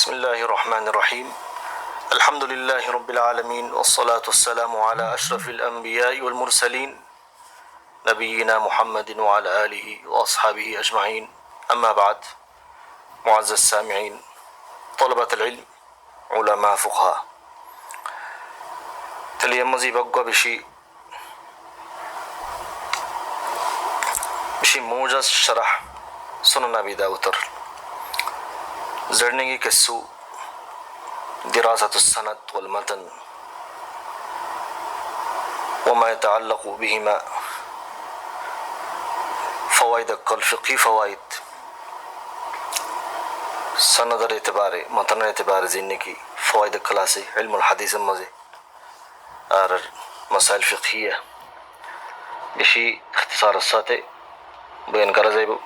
بسم الله الرحمن الرحيم. الحمد لله رب العالمين، والصلاة والسلام على أشرف الأنبياء والمرسلين نبينا محمد وعلى آله وأصحابه أجمعين. أما بعد، معزز السامعين، طلبة العلم، علماء فقهاء، تليمزي بقى بشي موجز شرح سنن أبي داود زرنگی كسو دراسة السند والمتن وما يتعلق بهما، فوائد الفقهي، فوائد سند اعتبار متن اعتبار زندگی، فوائد كلاسي علم الحديث المزي اور مسائل فقهية بشي اختصار الساتي بين كرزيبو.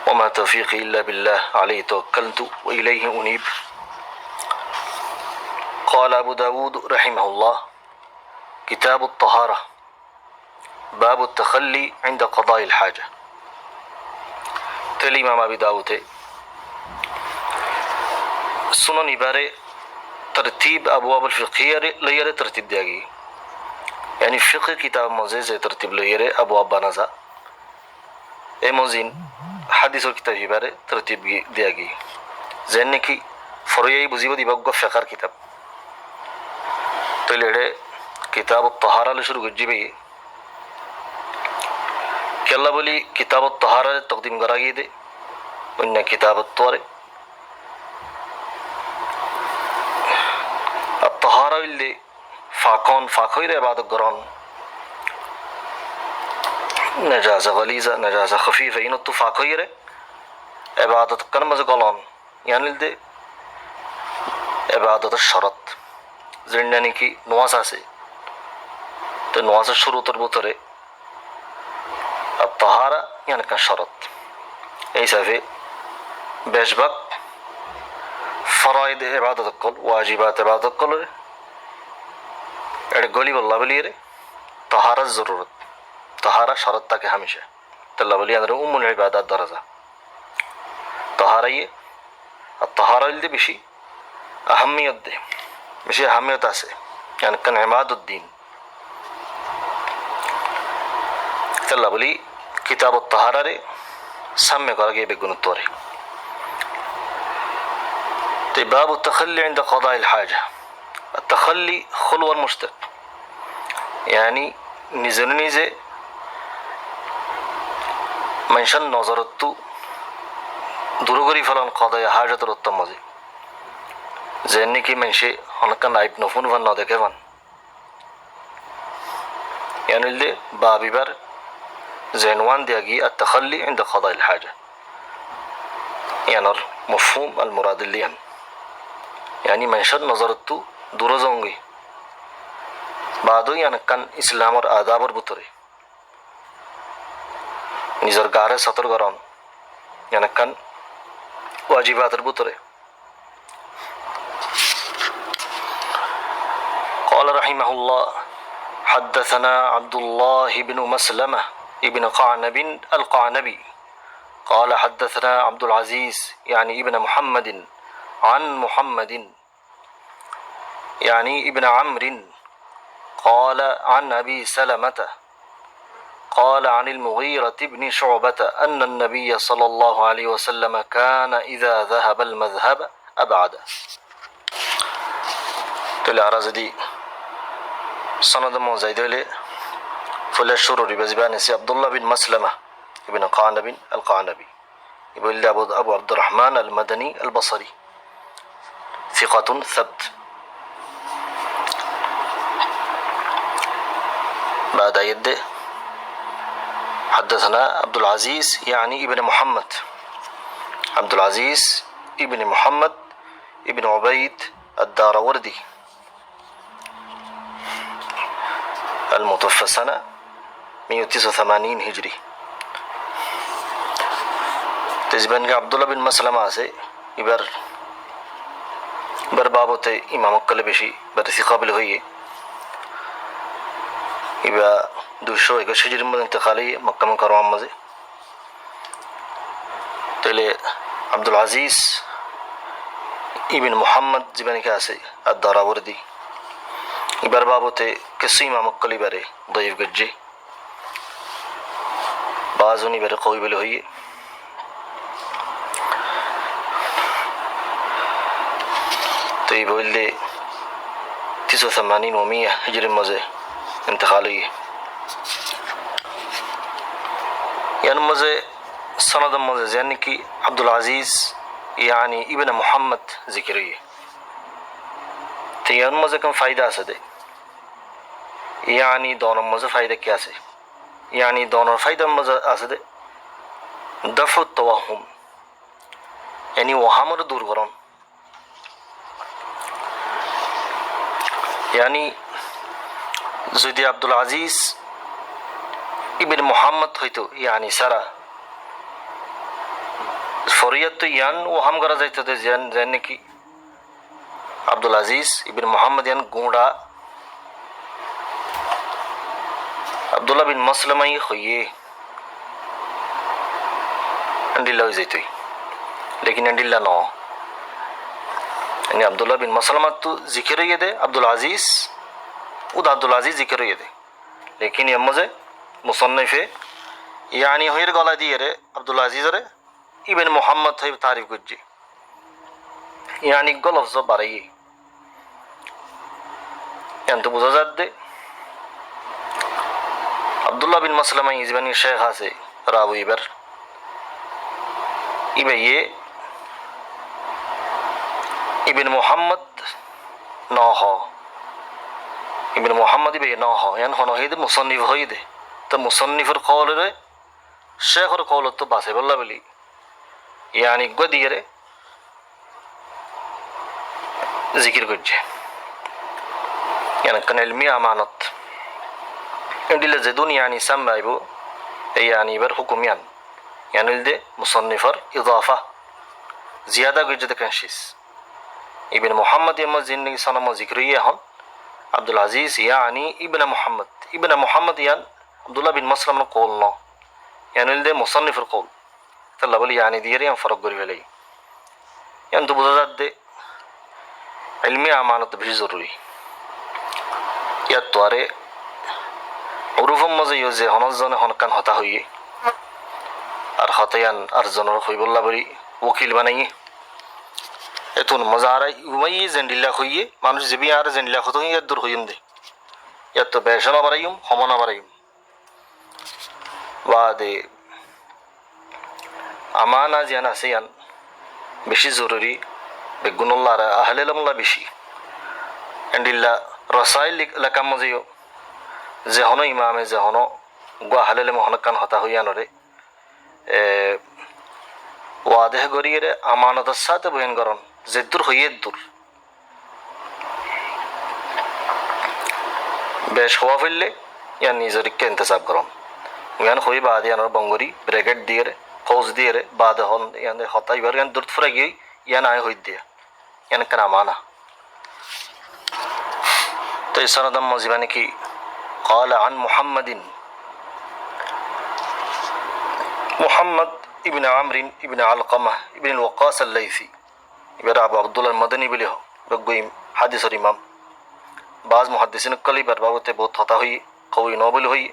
وما توفيقي إلا بالله، عليه توكلت وإليه أنيب. قال أبو داود رحمه الله: كتاب الطهارة، باب التخلي عند قضاء الحاجة. تلي إمام أبي داود سنن عبارة ترتیب ابواب الفقهیہ لیرے ترتیب دیا گئی، یعنی فقہ کتاب موزے سے ترتیب لیرے ابواب بنازا اے موزین حدیث اور کتاب عبارة ترتیب دیا گئی زین کی فروعی بزیبہ دی بگو فقر کتاب تو لیڑے کتاب الطہارہ لشروع گجی بھی کہ اللہ بولی کتاب الطہارہ تقدیم کرا گئی دے انہا کتاب الطہارہ الطهارة اللي فاكون فاكوير عبادة قران نجاسة غليظة نجاسة خفيفة إنه فاكوير عبادة كلمة قلان، يعني اللي عبادة الشرط زرناني كي نواسا سي نواسا الشروط البطرة الطهارة يعني كان شرط أيسا في بيشبك فرائض عبادة الكل، واجبات عبادة الكل قولي والله بليره طهارة الضرورة، طهارة شرط تك هميشه تلا بلي أندر أم العبادات درجة طهارة يه الطهارة اللي بشي أهمية ده بشي أهمية تاسه يعني كان عماد الدين. تلا بلي كتاب الطهارة ره سمع كارجي بيجون التوري. باب التخلي عند قضاء الحاجة. التخلي خلو المشتق، يعني نزل منشن نظرتو دروغري فلان قضاء حاجة رتمزي زين کی منشي هناك نائب نفون ون نادك ون، يعني اللي بابي بر زينوان دياغي التخلي عند قضاء الحاجة، يعني مفهوم المراد اللي هم يعني منشن نظرتو درزونگي بعدو يعني كان اسلام اور آداب اور بطري نزرگار سطر گران يعني كان واجبات البطري. قال رحمه الله: حدثنا عبد الله بن مسلمة ابن قعنب القعنبي قال حدثنا عبد العزيز يعني ابن محمد عن محمد يعني ابن عمرو قال عن أبي سلمة قال عن المغيرة بن شعبة أن النبي صلى الله عليه وسلم كان إذا ذهب المذهب أبعد. تلعرز دي سند موزيد لي فلشر بزبان سي عبد الله بن مسلمة ابن قعنب القعنبي يقول لي أبو عبد الرحمن المدني البصري ثقة ثبت. بعد يده حدثنا عبد العزيز يعني ابن محمد، عبد العزيز ابن محمد ابن عبيد الداروردي المتوفى سنة 189 هجري. تجبن عبد الله بن مسلمة سے بر بابوته امام الكلبشي برسي قابل هي يبقى دوشو एक शजर में इंतकाली मक्का में करवाम मजे तेले अब्दुल अजीज ইবিন মুহাম্মদ জীবানিকে আছে আর দরাবর্দি ইবার বাবতে কিছু ইমামকলি বারে দইব গজ্জে বাজুনি বারে কই বলে হইয়ে তো এই বললে 89 و100 هجري مزه انتقالية يعني مزه سند مزه يعني كي عبد العزيز يعني ابن محمد ذكرية تيان مزه كم فايدة أسده يعني دونر مزه فايدة كيا سه يعني دونر فايدة مزه أسده دفع التوهم يعني وهمر دور کرن يعني যদি আব্দুল আজিজ ইবনে মুহাম্মদ হইতো يعني সারা ফরিয়াত তো ইয়ান ও হাম করা যাইতো যে নাকি আব্দুল আজিজ ইবনে মুহাম্মদ ইয়ান গুঁড়া আব্দুল্লাহ বিন মাসলামাই হইয়ে अंडिल्ला हो जाती लेकिन अंडिल्ला नो यानी अब्दुल्ला बिन मसलमा तो जिक्र ये दे अब्दुल अजीज उद अब्दुल अजीज जिक्र ये दे लेकिन ये मजे मुसन्निफ है यानी होयर गला दिए रे अब्दुल अजीज रे इबन मोहम्मद है तारीफ गुज्जी यानी गलफ जो बारही यानी तो बुझा जात दे अब्दुल्ला बिन मसलमा इजबानी शेख से राबू इबर इबे ये इबन मोहम्मद ना हो इबन मोहम्मद इबे ना हो यानी होना ही दे मुसन्निफ हो ही दे तो मुसन्निफर कौल रे शेखर कौल तो बासे बल्ला बली यानी गदिये रे जिक्र गुज्जे यानी कनेलमी अमानत इंडिल जदून यानी समबाइबो यानी बर हुकुमियान यानी दे मुसन्निफर इजाफा ज़्यादा गुज्जे कंशिस इबन मोहम्मद यम जिंदगी सनम जिक्रिया हन अब्दुल अजीज यानी इबन मोहम्मद यान अब्दुल्ला बिन मसलम न कौल न यानी दे मुसन्निफर कौल तल्ला बली यानी दिये रे हम फरक गरी वेले यानी तो बुझा दे इल्मी अमानत भी ज़रूरी या त्वारे उरुफम मज़े योजे हनज़ने हनकान होता हुई और हतयान अर्जनर खुईबुल्ला बरी वकील बनाइए एतुन मजा आ रहा है वही जेंडिला खुइए मानुष जब भी आ रहा जेंडिला खुद या दूर हुई दे या तो बैशना बरायुम हमना बरायुम वादे अमाना जाना सेयान बेशी ज़रूरी बेगुनुल्ला रा अहले लमला बेशी एंडिला रसाइल लकम मज़ियो जहनो इमाम जहनो गो अहले लम हनकान होता हुई नरे वादे गरी रे अमानत साथ बहन करन जेदुर हुई दूर बेश हुआ फिल्ले या निजर के इंतजाम करम यान हुई बाद यान बंगोरी ब्रैकेट दिए रे फौज दिए रे बाद हन यान होता इवर यान दुर्त फुरा गई यान आए हुई दिया यान कना माना तो इस सनदम मजीबानी की قال عن محمد ابن عمرو ابن علقمة ابن الوقاص الليثي इबर अबू अब्दुल्ला मदनी बिले हो बगोइम हादिस और इमाम बाज मुहद्दिसिन कली बर बाबते बहुत होता हुई कवि नोबल हुई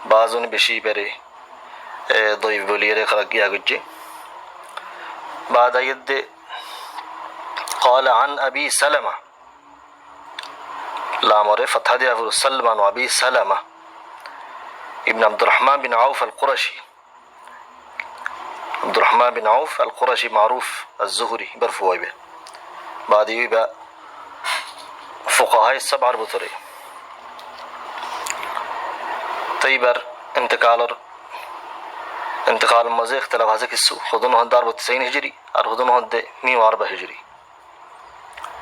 बाज उन बेशी बेरे दोई बोलिए रे खलक गया गुज्जे बाद आयत قال عن أبي سلمة لا مره فتح دي أبو سلمان وأبي سلمة ابن عبد الرحمن بن عوف القرشي عبد الرحمن بن عوف القرشي معروف الزهري برفوه به بعد يبقى فقهاء السبع بطري تيبر انتقال مزه اختلاف هذا كسو خذونه هدار 90 هجري और خذونه هد 104 هجري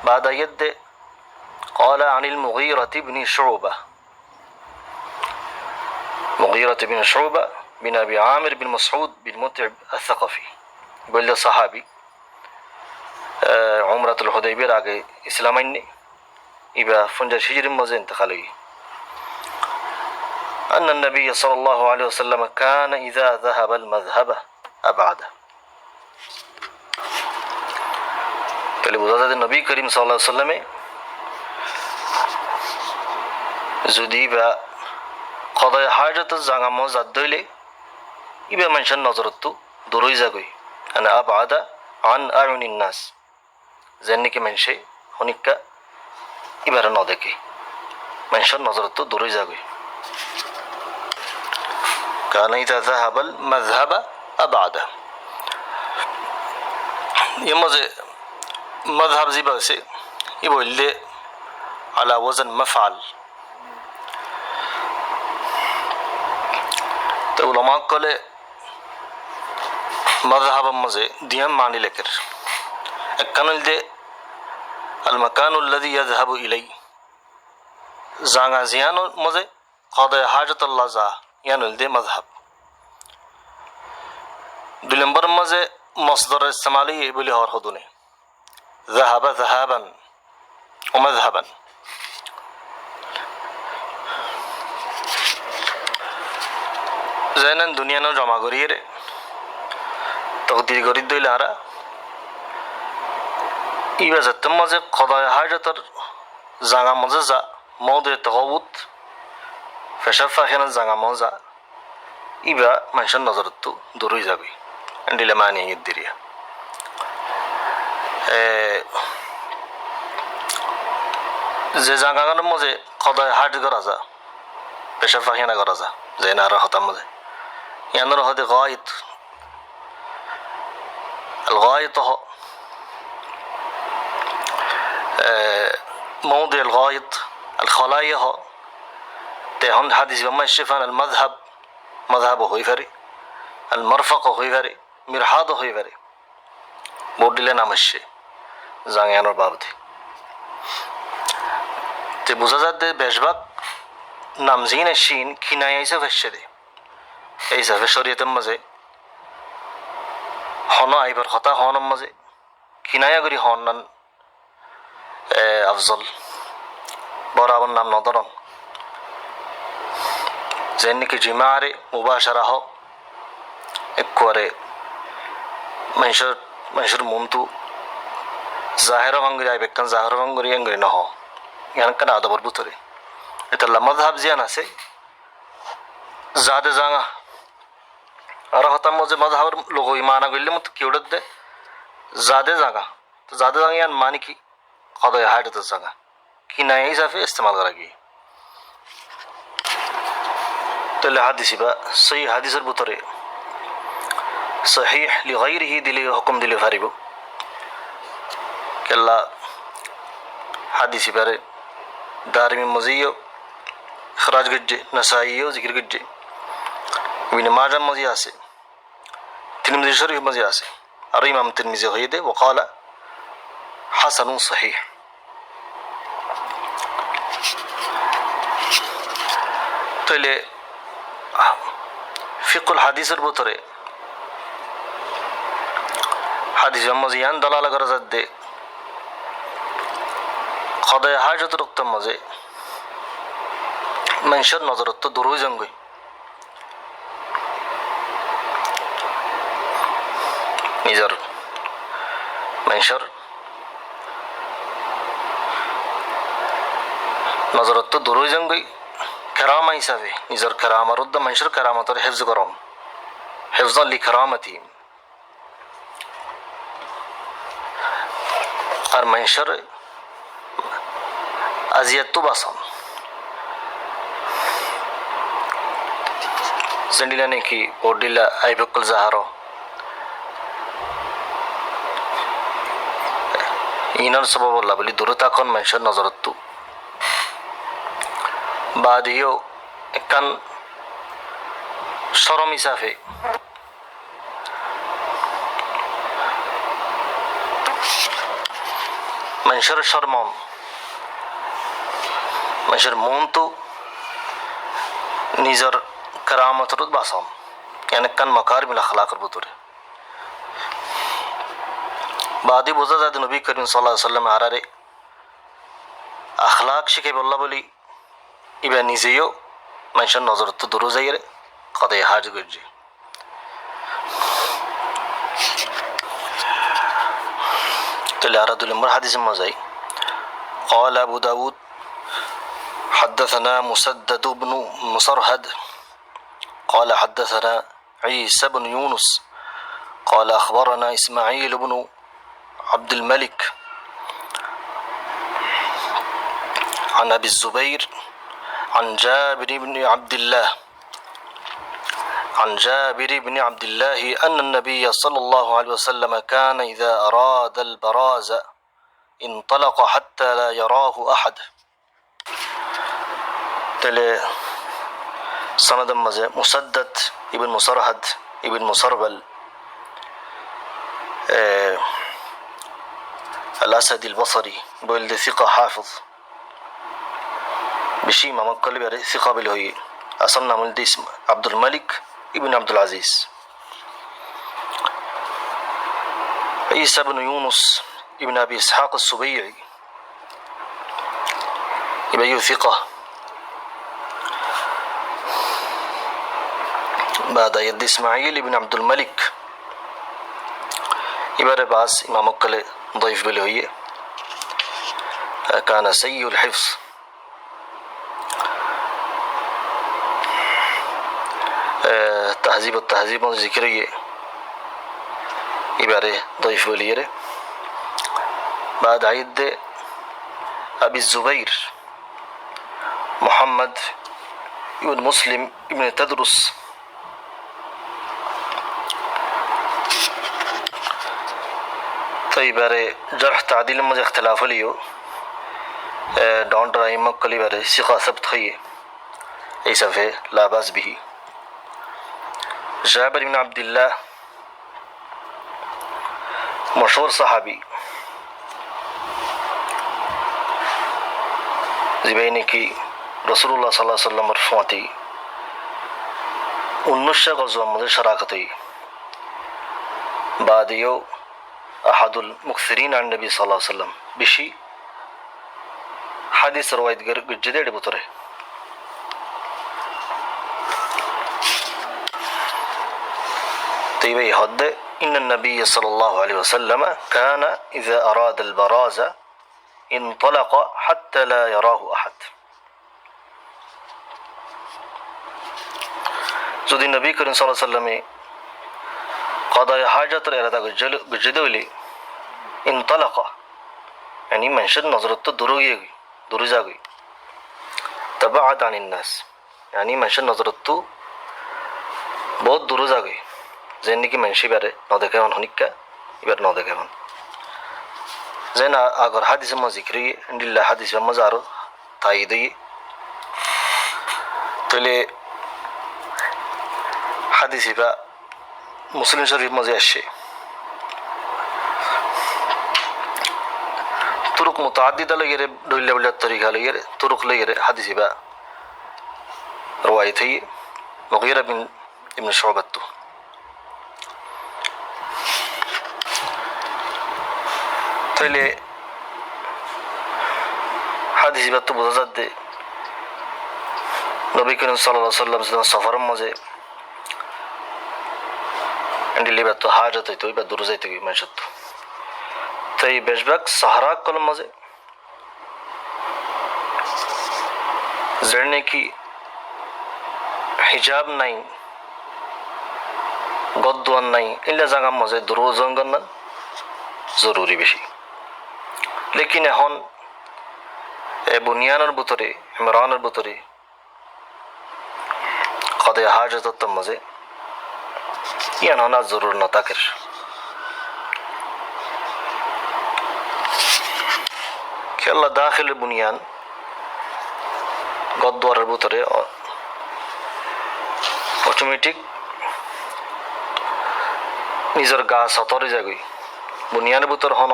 بعد يد قال عن المغيرة بن شعبة مغيرة بن شعبة بن أبي عامر بن مسعود بن متعب الثقفي بل صحابي عمرة الحديبية راجع إسلامين يبقى فنجر هجري مزه انتقالي أن النبي صلى الله عليه وسلم كان إذا ذهب المذهب أبعده তাহলে বোঝা যায় নবী করিম সাল্লাল্লাহু আলাইহি সাল্লামে যদি বা কদায় হাজত জাঙা মজাদ দইলে ইবা মানুষের নজরত দূরই যাগই মানে আবাদা আন আউনিন নাস যেন নাকি মানুষে হনিকা ইবারে ন দেখে মানুষের নজরত দূরই যাগই কারণ ইতা যাহাবাল মাযহাবা আবাদা এর মাঝে মাযহাব জিবা আছে ই বললে আলা ওয়াজন মাফআল তো উলামা কলে মাযহাব মাঝে দিয়াম মানি লেকের একখানুল দে আল মাকানু আল্লাযী ইয়াযহাবু ইলাই জাঙা জিয়ানো মাঝে কদায় হাজাতুল্লাহ যা ইয়ানুল দে মাযহাব দুই নম্বর মাঝে মসদর ইস্তেমালি বলি হওয়ার হদুনে যাহাবা যাহাবান ও মাযহাবান জানেন দুনিয়ানো জমা করিয়ে রে তকদির গরিব দইলে আরা ইবা যাত্তম মাঝে কদায় হাজাতর জাঙা মাঝে যা মৌদে তহবুত ফেশাব ফাখিয়ানের জাঙা মজা ইবা মানুষের নজরত দূরই যাবে দিলে মানিয়ে ঈদ দিরিয়া যে জাগানোর মাঝে কদায় হাট করা যা পেশাব ফাখিয়ানা করা যা যে নার হতার মাঝে ইয়ানোর হতে গায়ত আল গায়ত موضع الغائط الخلايا هو تهون حديث بما الشفان المذهب مذهب هوي فري المرفق هوي فري مرحاض هوي فري بودلے نام الشي জাঙ্গিয়ানোর বাবদে তে বোঝা যাচ্ছে বেশভাগ নামজিন শিন খিনাই আইসা ফেসে দে এই হিসাবে শরীয়তের মাঝে হন আইবার কথা হনের মাঝে খিনাইয়া করি হন আফজল বরাবর নাম নদরম যেন নাকি জিমারে মুবাশারা হোক একবারে মানুষের মনতু জাহের ভাঙ্গরি আইবে কান জাহের ভাঙ্গরি আঙ্গরি নহ ইয়ান কান আদবর ভিতরে এটা মাযহাব জিয়ান আছে জাদে জাঙা আর হতাম মজে মাযহাবের লোক ইমানা গইলে মত কিউড়ত দে জাদে জাঙা তো জাদে জাঙা ইয়ান মানে কি কদায় হাজত জাঙা কি নাই হিসাবে ইস্তেমাল করা গিয়ে তাহলে হাদিসি বা সহি হাদিসের ভিতরে সহিহ লিগাইরিহি দিলে হুকুম দিলে পারিব কেল্লা হাদিসি বারে দারিমি মজিও খরাজ গজ্জে নাসাইও জিকির গজ্জে ইবনে মাজাহ মজি আছে তিরমিজি শরীফ মজি আছে আর ইমাম তিরমিজি হয়ে দে ওয়াকালা হাসানুন সহিহ তাহলে ফিকুল হাদিসের ভিতরে হাদিস মজিয়ান দলালা করা যাচ্ছে কদায় হাজত রক্তের মাঝে মানুষের নজরত দূরই জঙ্গই নিজের মানুষের নজরত দূরই জঙ্গই কেরামা হিসাবে নিজের কেরামার উদ্যম মানুষের কেরামতের হেফজ করম হেফজন লি কেরামতি আর মানুষের আজিয়াত বাসন সেন্ডিলা নাকি ওডিলা আইবকল জাহারো ইনার সবব আল্লাহ বলি দূরতাখন মানুষের নজরত বাদিও একখান শরম হিসাবে মানুষের শরমম মানুষের মন তো নিজের কেরামতর বাসম একখান মকারিমিল আখলাকের ভিতরে বাদি বোঝা যায় নবী করিম সাল্লাল্লাহু আলাইহি ওয়াসাল্লাম আরারে আখলাক শিখে বললা বলি ইবা নিজেও মানুষের নজরত দূর যাই রে কদায় হাজ করছে তাহলে আর 2 নম্বর হাদিসের মজাই قال أبو داود حدثنا مسدد بن مصرهد قال حدثنا عيسى بن يونس قال أخبرنا إسماعيل بن عبد الملك عن أبي الزبير عن جابر بن عبد الله أن النبي صلى الله عليه وسلم كان إذا أراد البراز انطلق حتى لا يراه أحد. تلي سند مزه مسدد ابن مسرهد ابن مسربل الأسد البصري بولد ثقة حافظ بشي ما مكل بره ثقة بالهي أصلنا من اسم عبد الملك ابن عبد العزيز. عيسى بن يونس ابن أبي إسحاق السبيعي يبقى ثقة بعد يد إسماعيل ابن عبد الملك يبقى باس إمام مكل ضيف بالهي كان سيء الحفظ تهذيب التهذيب الذكرية يبقى ضيف بالهي. بعد عيد أبي الزبير محمد ابن مسلم ابن تدرس طيب جرح تعديل مجھے اختلاف لیو ڈونٹ رحیم کلی بارے ثقہ ثبت خیے ایسا فے لا باس به. جابر بن عبد الله مشهور صحابي زبيني کی رسول الله صلى الله عليه وسلم مرفوعتي 19 غزوہ مجھے شراکت ہوئی. بعد یو أحد المكثرين عن النبي صلى الله عليه وسلم بشي حديث رواية جديد بطره. طيب يهد إن النبي صلى الله عليه وسلم كان إذا أراد البراز انطلق حتى لا يراه أحد. যদি নবী করিম সাল্লাল্লাহু আলাইহি ওয়াসাল্লামে قضاء حاجة الإرادة بالجدول انطلق يعني منشد نظرته دروجاغي تبعد عن الناس يعني منشد نظرته बहुत دروجاغي زين की منشي बारे न देखे वन हनिका इबार न देखे वन زين अगर حديث ما ذكري عند الله حديث ما زارو تايدي تلي حديث بقى مسلم شريف مزي الشيء طرق متعددة لغيره دولة بلاد طريقة لغيره طرق لغيره حديث بقى روايته مغيرة بن ابن شعبة تلي حديث بقى تبوزاد دي نبي كريم صلى الله عليه وسلم سفر مزي عندي بقى حاجة تيتوي بقى دروزي تيجي ما شتو تي بيشبك صحراء كل مزه زرنے کی حجاب نہیں গদ্দোয়ান নাই ইলা জায়গা মজে দরোজঙ্গন না জরুরি বেশি লেকিন এখন এ বুনিয়ানের ভিতরে ইমরানের ভিতরে কদে হাজত মজে ইয়ান হনা জরুর না তাকের খেলা দাখিল বুনিয়ান গদ্দোয়ারের ভিতরে অটোমেটিক নিজের গা সতরে যাগই বুনিয়ানের ভিতর হন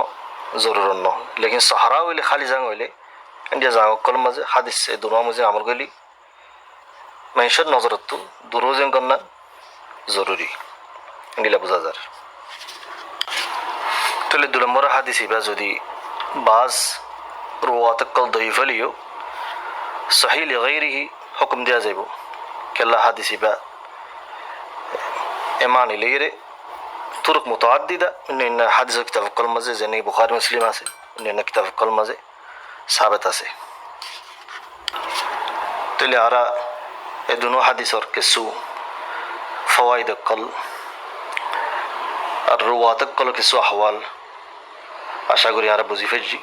জরুর ন লেকিন সাহারা হইলে খালি জাং হইলে ইন্ডিয়া জাং কল মাঝে হাদিস এই দুনো মাঝে আমল গলি মানুষের নজরত দুরোজেন কন্যা জরুরি ইন্ডিয়া বোঝা যার তাহলে 2 নম্বর হাদিস ইবা যদি বাস روات کل ضعیف لیو صحیح لغیره حکم دیا جائبو کہ اللہ حدیثی با ایمان لیرے তুরুক মুতাআদ্দিদা অন্যান্য হাদিসের কিতাব কল মাঝে যেন বুখারী মুসলিম আছে অন্যান্য কিতাব কল মাঝে সাবেত আছে তাহলে আরা এই দুনো হাদিসের কিছু ফওয়াইদ কল আর রুওয়াত কল কিছু আহওয়াল আশা করি আরা বুঝি ফেলছি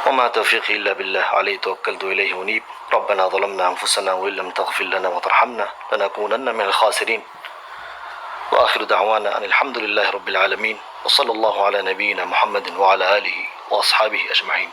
وما توفيقي إلا بالله عليه توكلت إليه أنيب ربنا ظلمنا أنفسنا وإن لم تغفر لنا وترحمنا لنكونن من الخاسرين وآخر دعوانا أن الحمد لله رب العالمين وصلى الله على نبينا محمد وعلى آله وأصحابه أجمعين